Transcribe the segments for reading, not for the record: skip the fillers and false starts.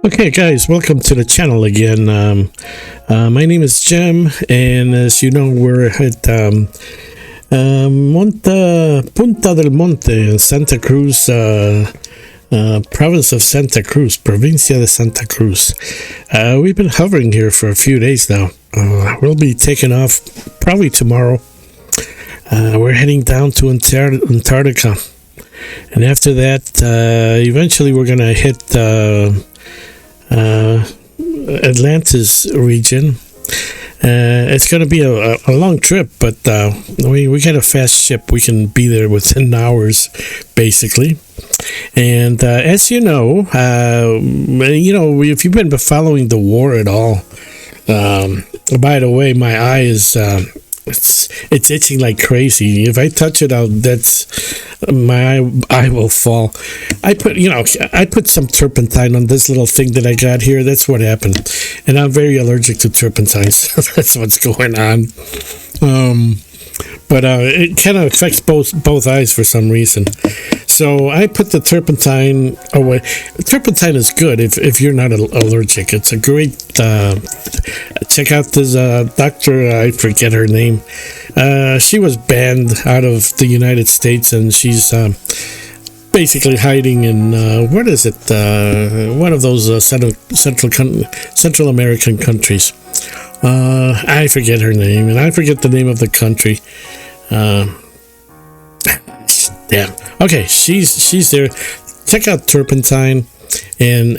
Okay, guys, welcome to the channel again. My name is Jim, and as you know, we're at Punta del Monte in Santa Cruz, province of Santa Cruz, Provincia de Santa Cruz. We've been hovering here for a few days now. We'll be taking off probably tomorrow. We're heading down to Antarctica, and after that, eventually we're going to hit Atlantis region. It's going to be a long trip, but we got a fast ship. We can be there within hours, basically. And as you know, if you've been following the war at all, by the way, my eye is it's itching like crazy. If I touch it out, my eye will fall. I put some turpentine on this little thing that I got here. That's what happened, and I'm very allergic to turpentine, so that's what's going on. But it kind of affects both eyes for some reason. So I put the turpentine away. Turpentine is good if you're not allergic. It's a great. Check out this doctor. I forget her name. She was banned out of the United States, and she's basically hiding in what is it? One of those Central American countries. I forget her name, and I forget the name of the country. Damn. Okay, she's there. Check out turpentine, and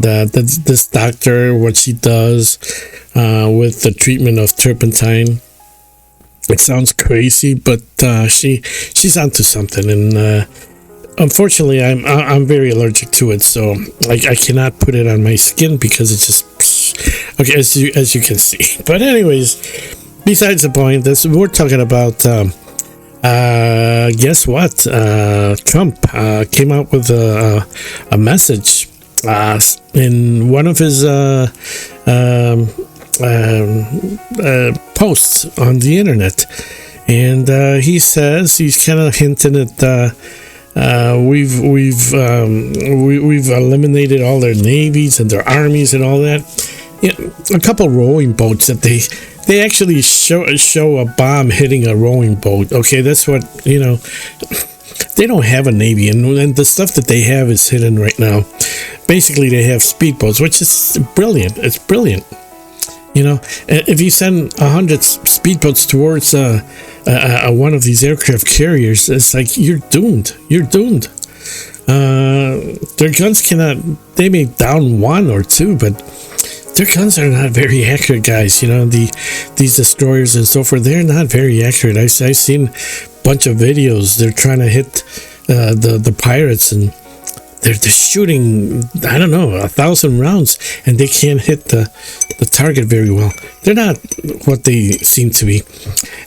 this doctor, what she does with the treatment of turpentine. It sounds crazy, but she's onto something, and unfortunately, I'm very allergic to it, so I cannot put it on my skin because it's just okay, as you can see. But anyways, besides the point, we're talking about. Guess what? Trump came out with a message in one of his posts on the internet, and he says he's kind of hinting at we've eliminated all their navies and their armies and all that. A couple rowing boats that they actually show a bomb hitting a rowing boat. Okay, that's what, they don't have a navy, and the stuff that they have is hidden right now. Basically, they have speedboats, which is brilliant. It's brilliant. If you send 100 speedboats towards one of these aircraft carriers, it's like you're doomed. You're doomed. Their guns they may down one or two, but their guns are not very accurate, guys. These destroyers and so forth, they're not very accurate. I've seen a bunch of videos. They're trying to hit the pirates, and they're shooting, 1,000 rounds, and they can't hit the target very well. They're not what they seem to be.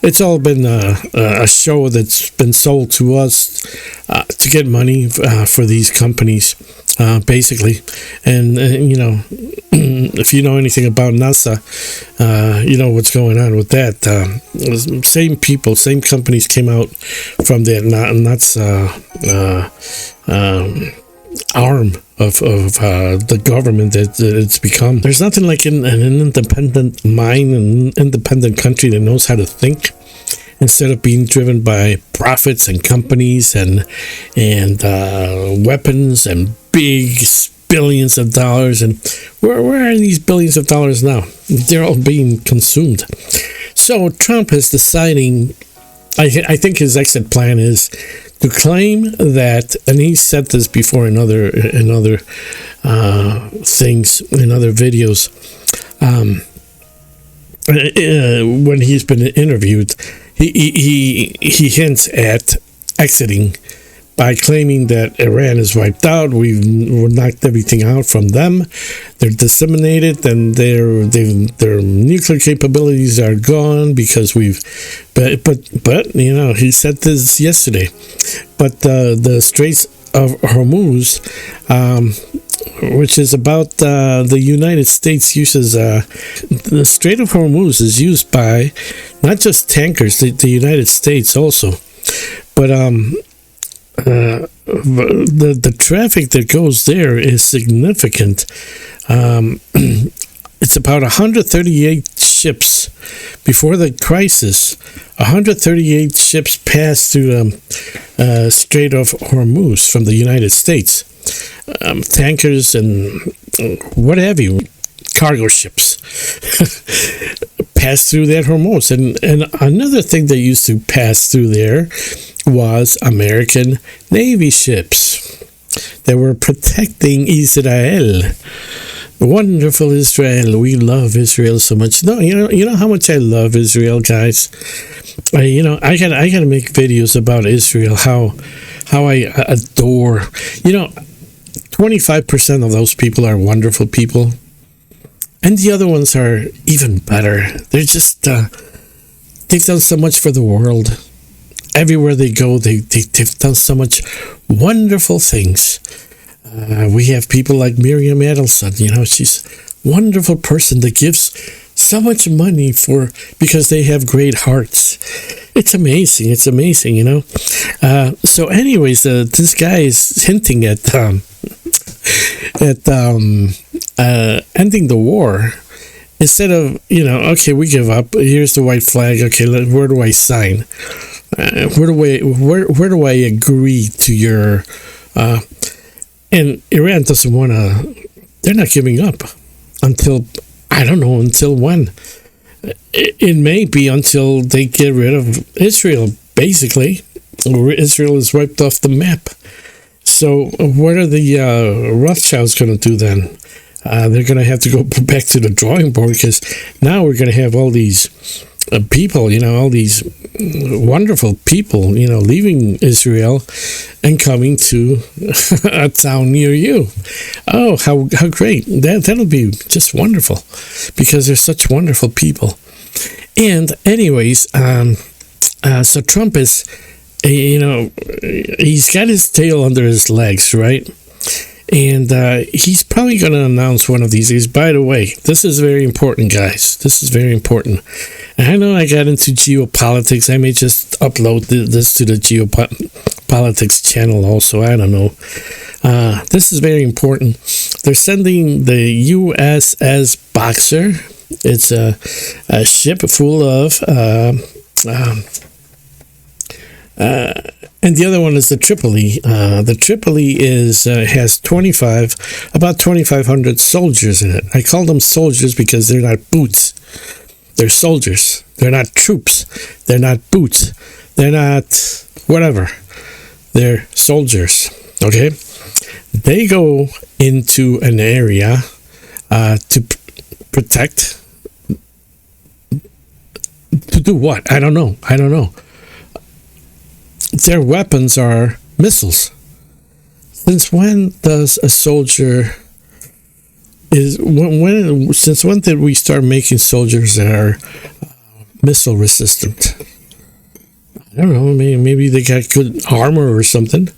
It's all been a show that's been sold to us to get money for these companies, basically. And if you know anything about NASA, you know what's going on with that. Same people, same companies came out from that arm of the government that it's become. There's nothing like an independent mind, an independent country that knows how to think instead of being driven by profits and companies and weapons and big billions of dollars. And where are these billions of dollars now? They're all being consumed. So Trump is deciding, I think his exit plan is to claim that, and he said this before in other things, in other videos, when he's been interviewed, he hints at exiting by claiming that Iran is wiped out. We've knocked everything out from them. They're disseminated, and their nuclear capabilities are gone because But he said this yesterday. But the Straits of Hormuz, which is about the United States uses the Strait of Hormuz is used by not just tankers, the United States also, but the traffic that goes there is significant. It's about 138 ships before the crisis. 138 ships passed through the Strait of Hormuz from the United States. Tankers and what have you, cargo ships passed through that Hormuz. And another thing that used to pass through there was American Navy ships that were protecting Israel. Wonderful Israel. We love Israel so much. No, you know how much I love Israel, guys. I gotta make videos about Israel. How I adore. 25% of those people are wonderful people, and the other ones are even better. They're just they've done so much for the world. Everywhere they go, they've done so much wonderful things. We have people like Miriam Adelson. She's a wonderful person that gives so much money because they have great hearts. It's amazing. It's amazing, So, anyways, this guy is hinting at ending the war. Instead of, okay, we give up. Here's the white flag. Okay, where do I sign? Where do I agree to your? And Iran doesn't want to. They're not giving up until, I don't know, until when. It may be until they get rid of Israel, basically. Israel is wiped off the map. So what are the Rothschilds going to do then? They're going to have to go back to the drawing board, because now we're going to have all these people, all these wonderful people, leaving Israel and coming to a town near you. Oh, how great. That'll be just wonderful, because they're such wonderful people. And anyways, so Trump is, he's got his tail under his legs, right? And he's probably going to announce one of these days. By the way, this is very important, guys. This is very important. And I know I got into geopolitics. I may just upload this to the geopolitics channel also. I don't know. This is very important. They're sending the USS Boxer. It's a ship full of... and the other one is the Tripoli. The Tripoli has about 2,500 soldiers in it. I call them soldiers because they're not boots. They're soldiers. They're not troops. They're not boots. They're not whatever. They're soldiers. Okay? They go into an area to protect. To do what? I don't know. Their weapons are missiles. Since when does a soldier since when did we start making soldiers that are missile resistant? I don't know. Maybe they got good armor or something.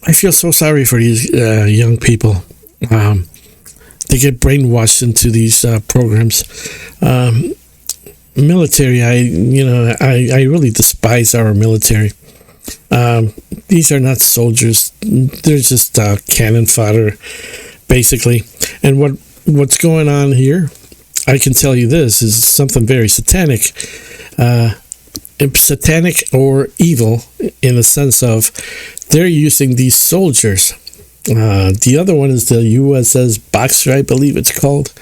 I feel so sorry for these young people. They get brainwashed into these programs. Military, I really despise our military. These are not soldiers. They're just cannon fodder, basically. And what's going on here, I can tell you this, is something very satanic. Satanic or evil, in the sense of they're using these soldiers. The other one is the USS Boxer, I believe it's called.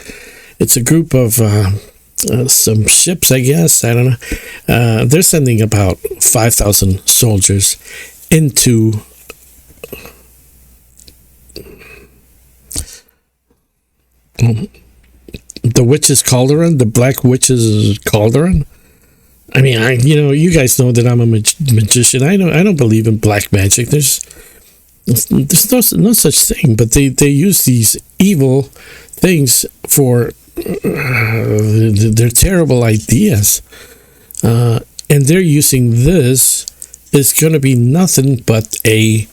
It's a group of... some ships, I guess. I don't know. They're sending about 5,000 soldiers into the witch's cauldron, the Black Witch's cauldron. I mean, you guys know that I'm a magician. I don't believe in black magic. There's no such thing. But they use these evil things for their terrible ideas, and they're using this. It's going to be nothing but a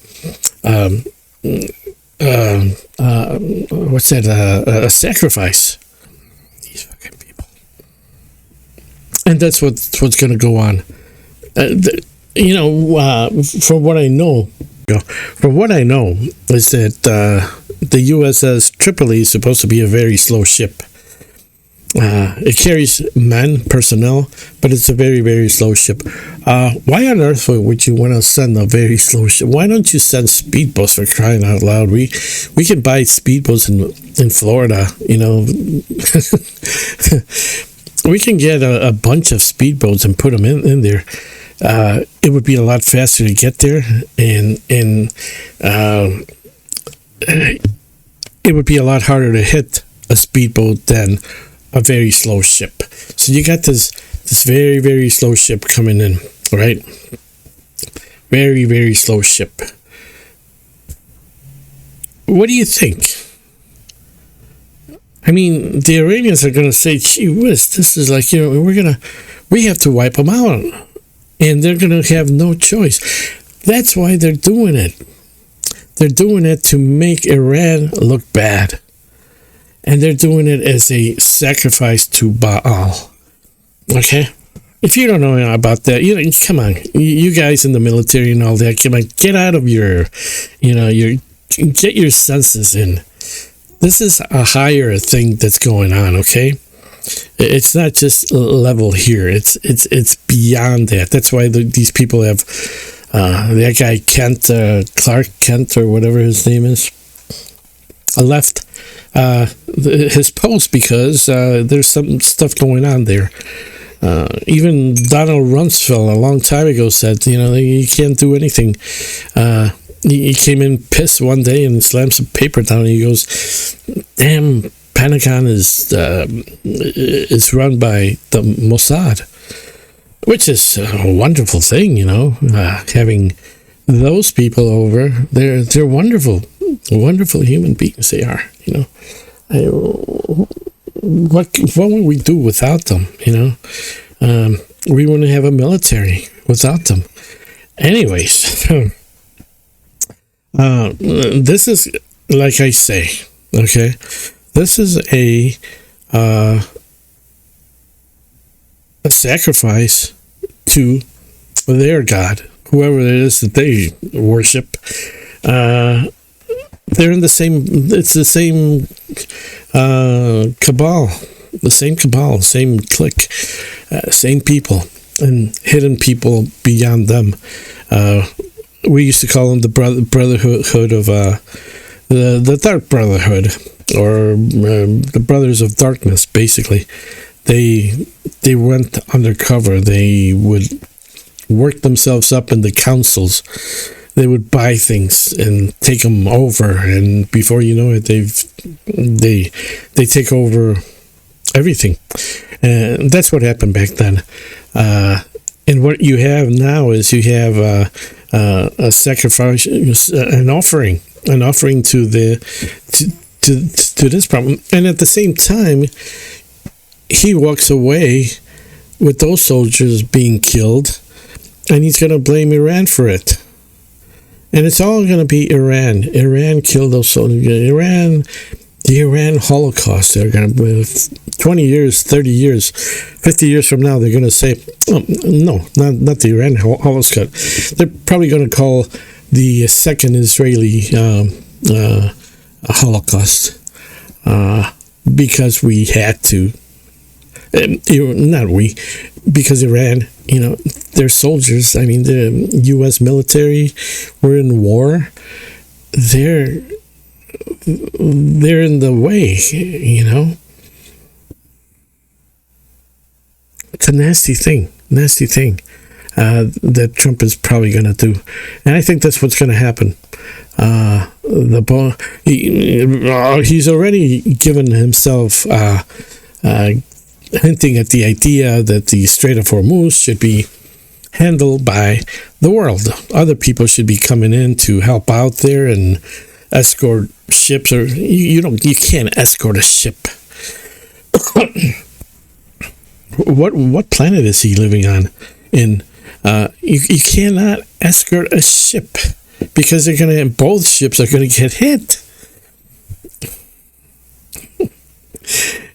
what's that? A sacrifice. These fucking people, and that's what's going to go on. from what I know, from what I know is that the USS Tripoli is supposed to be a very slow ship. It carries men, personnel, but it's a very, very slow ship. Why on earth would you want to send a very slow ship? Why don't you send speedboats, for crying out loud? We can buy speedboats in Florida, We can get a bunch of speedboats and put them in there. It would be a lot faster to get there, and it would be a lot harder to hit a speedboat than a very slow ship. So you got this very, very slow ship coming in, right? Very, very slow ship. What do you think? I mean, the Iranians are going to say, gee whiz, this is like, we have to wipe them out. And they're going to have no choice. That's why they're doing it. They're doing it to make Iran look bad. And they're doing it as a sacrifice to Baal. Okay? If you don't know about that, come on. You guys in the military and all that, come on, get out of get your senses in. This is a higher thing that's going on, okay? It's not just level here. It's beyond that. That's why these people have that guy Clark Kent or whatever his name is, left his post because there's some stuff going on there. Even Donald Rumsfeld a long time ago said, you can't do anything. He came in pissed one day and slammed some paper down. And he goes, "Damn, Pentagon is run by the Mossad," which is a wonderful thing, having those people over. They're wonderful human beings. They are, What would we do without them? We wouldn't have a military without them. Anyways, this is, like I say, okay. This is a sacrifice to their God, whoever it is that they worship. They're in the same. It's the same cabal, same clique, same people, and hidden people beyond them. We used to call them the brotherhood of the Dark Brotherhood, or the Brothers of Darkness. Basically, they went undercover. They would work themselves up in the councils. They would buy things and take them over, and before you know it, they take over everything. And that's what happened back then. And what you have now is you have a sacrifice, an offering to this problem, and at the same time, he walks away with those soldiers being killed, and he's going to blame Iran for it. And it's all going to be Iran. Iran killed those soldiers. The Iran Holocaust. They're going to, 20 years, 30 years, 50 years from now, they're going to say, oh, no, not the Iran Holocaust. They're probably going to call the second Israeli Holocaust because we had to. Because Iran, their soldiers, I mean, the U.S. military were in war. They're in the way, It's a nasty thing that Trump is probably going to do. And I think that's what's going to happen. He's already given himself hinting at the idea that the Strait of Hormuz should be handled by the world. Other people should be coming in to help out there and escort ships, or you can't escort a ship. What planet is he living on? You cannot escort a ship because both ships are gonna get hit.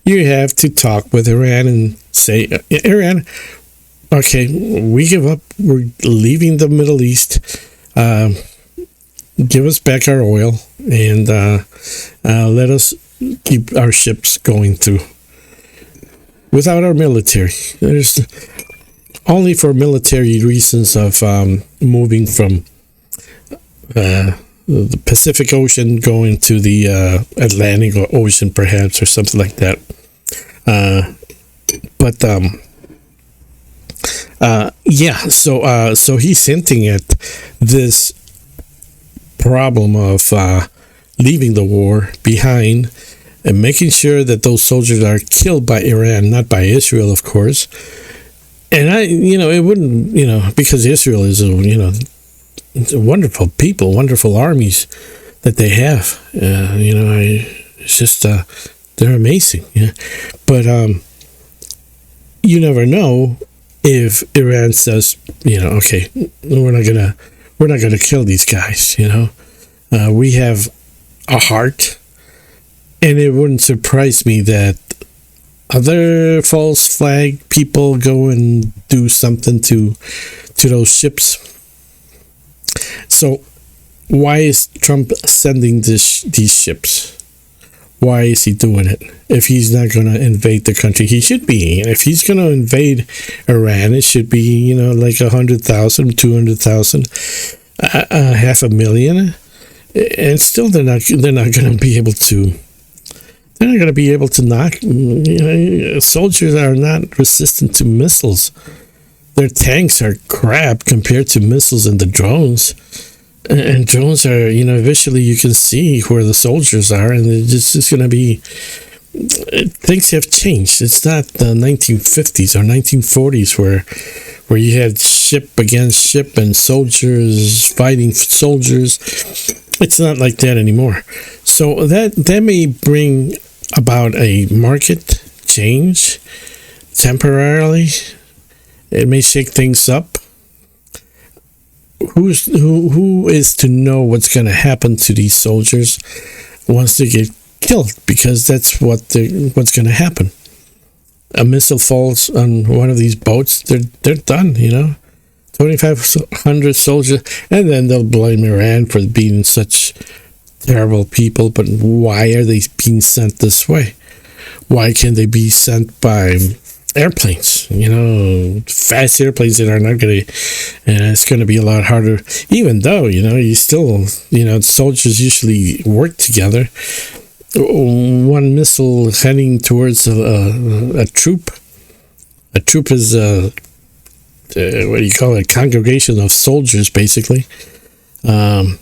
You have to talk with Iran and say, Iran, okay, we give up. We're leaving the Middle East. Give us back our oil and let us keep our ships going through without our military. There's only for military reasons of moving from the Pacific Ocean going to the Atlantic Ocean, perhaps, or something like that. So he's hinting at this problem of leaving the war behind and making sure that those soldiers are killed by Iran, not by Israel, of course. And it wouldn't, because Israel is, wonderful people, wonderful armies that they have. It's just, they're amazing. Yeah. But you never know if Iran says, okay, we're not gonna kill these guys. We have a heart, and it wouldn't surprise me that other false flag people go and do something to those ships. So why is Trump sending these ships? Why is he doing it? If he's not going to invade the country, he should be. If he's going to invade Iran, it should be, like 100,000, 200,000, 500,000, and still they're not going to be able to. They're not going to be able to knock. Soldiers are not resistant to missiles. Their tanks are crap compared to missiles and the drones. And drones are, visually you can see where the soldiers are, and it's just going to be. Things have changed. It's not the 1950s or 1940s where you had ship against ship and soldiers fighting soldiers. It's not like that anymore. So that may bring about a market change temporarily. It may shake things up. Who is to know what's going to happen to these soldiers once they get killed? Because that's what's going to happen. A missile falls on one of these boats, they're done. 2,500 soldiers, and then they'll blame Iran for being such terrible people. But why are they being sent this way? Why can't they be sent by airplanes? Fast airplanes that are not going to, and it's going to be a lot harder. Even though you still, soldiers usually work together. One missile heading towards a troop. A troop is what do you call it? A congregation of soldiers, basically. How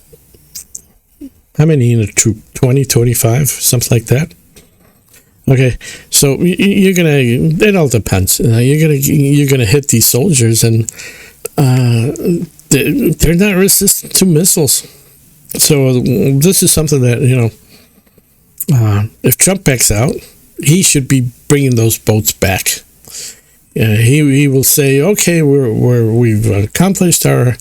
many in a troop? 20, 25, something like that. Okay, so you're gonna. It all depends. You're gonna hit these soldiers, and they're not resistant to missiles. So this is something that if Trump backs out, he should be bringing those boats back. He will say, okay, we've accomplished our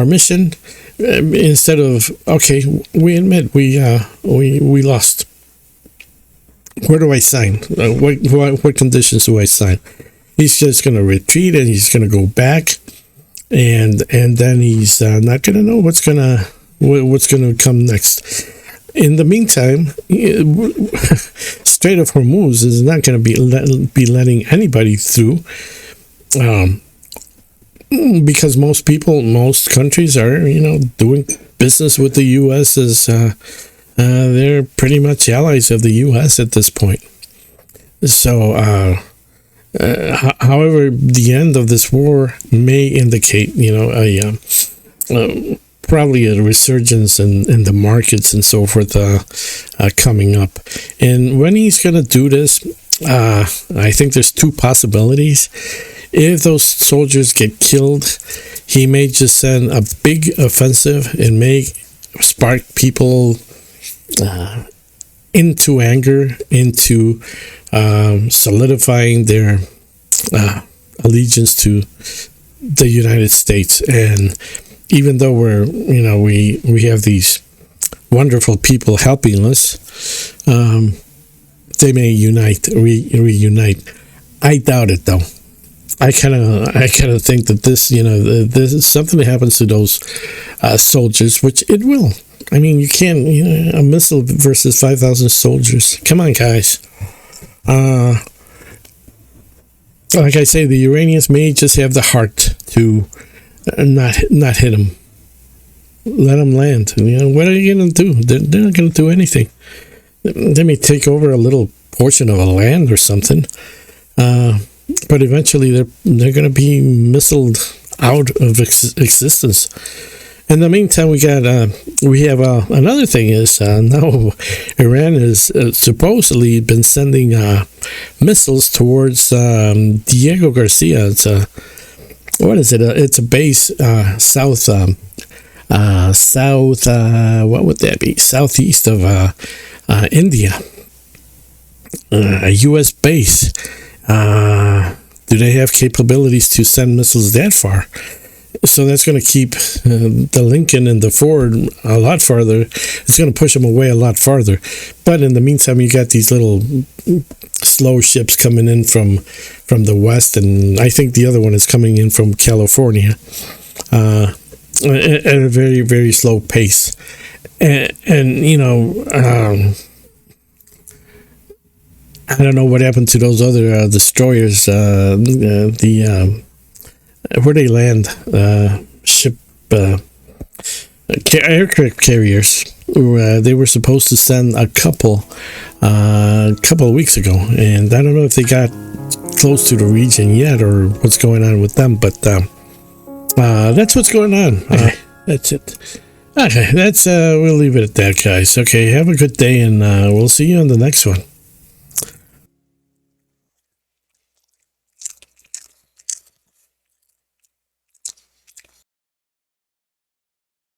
mission, instead of, okay, we admit we lost. Where do I sign? What conditions do I sign? He's just going to retreat, and he's going to go back, and then he's not going to know what's going to come next. In the meantime, Strait of Hormuz is not going to be letting anybody through, because most countries are doing business with the U.S. as they're pretty much allies of the U.S. at this point. So, however, the end of this war may indicate, probably a resurgence in the markets and so forth coming up. And when he's going to do this, I think there's two possibilities. If those soldiers get killed, he may just send a big offensive and may spark people into anger, into solidifying their allegiance to the United States. And even though we have these wonderful people helping us, they may reunite. I doubt it, though. kind of think that this, this is something that happens to those soldiers, which it will. I mean, you can't, a missile versus 5,000 soldiers. Come on, guys. Like I say, the Iranians may just have the heart to not hit them. Let them land. What are you going to do? They're not going to do anything. They may take over a little portion of a land or something. But eventually they're going to be missiled out of existence. In the meantime, we have another thing is now Iran has supposedly been sending missiles towards Diego Garcia. It's what is it? It's a base south. What would that be? Southeast of India. A U.S. base. Do they have capabilities to send missiles that far? So that's going to keep the Lincoln and the Ford a lot farther. It's going to push them away a lot farther. But in the meantime, you got these little slow ships coming in from the west, and I think the other one is coming in from California at a very, very slow pace. And I don't know what happened to those other destroyers. Where they land, ship aircraft carriers. They were supposed to send a couple of weeks ago, and I don't know if they got close to the region yet or what's going on with them. But that's what's going on. That's it. Okay, we'll leave it at that, guys. Okay, have a good day, and we'll see you on the next one.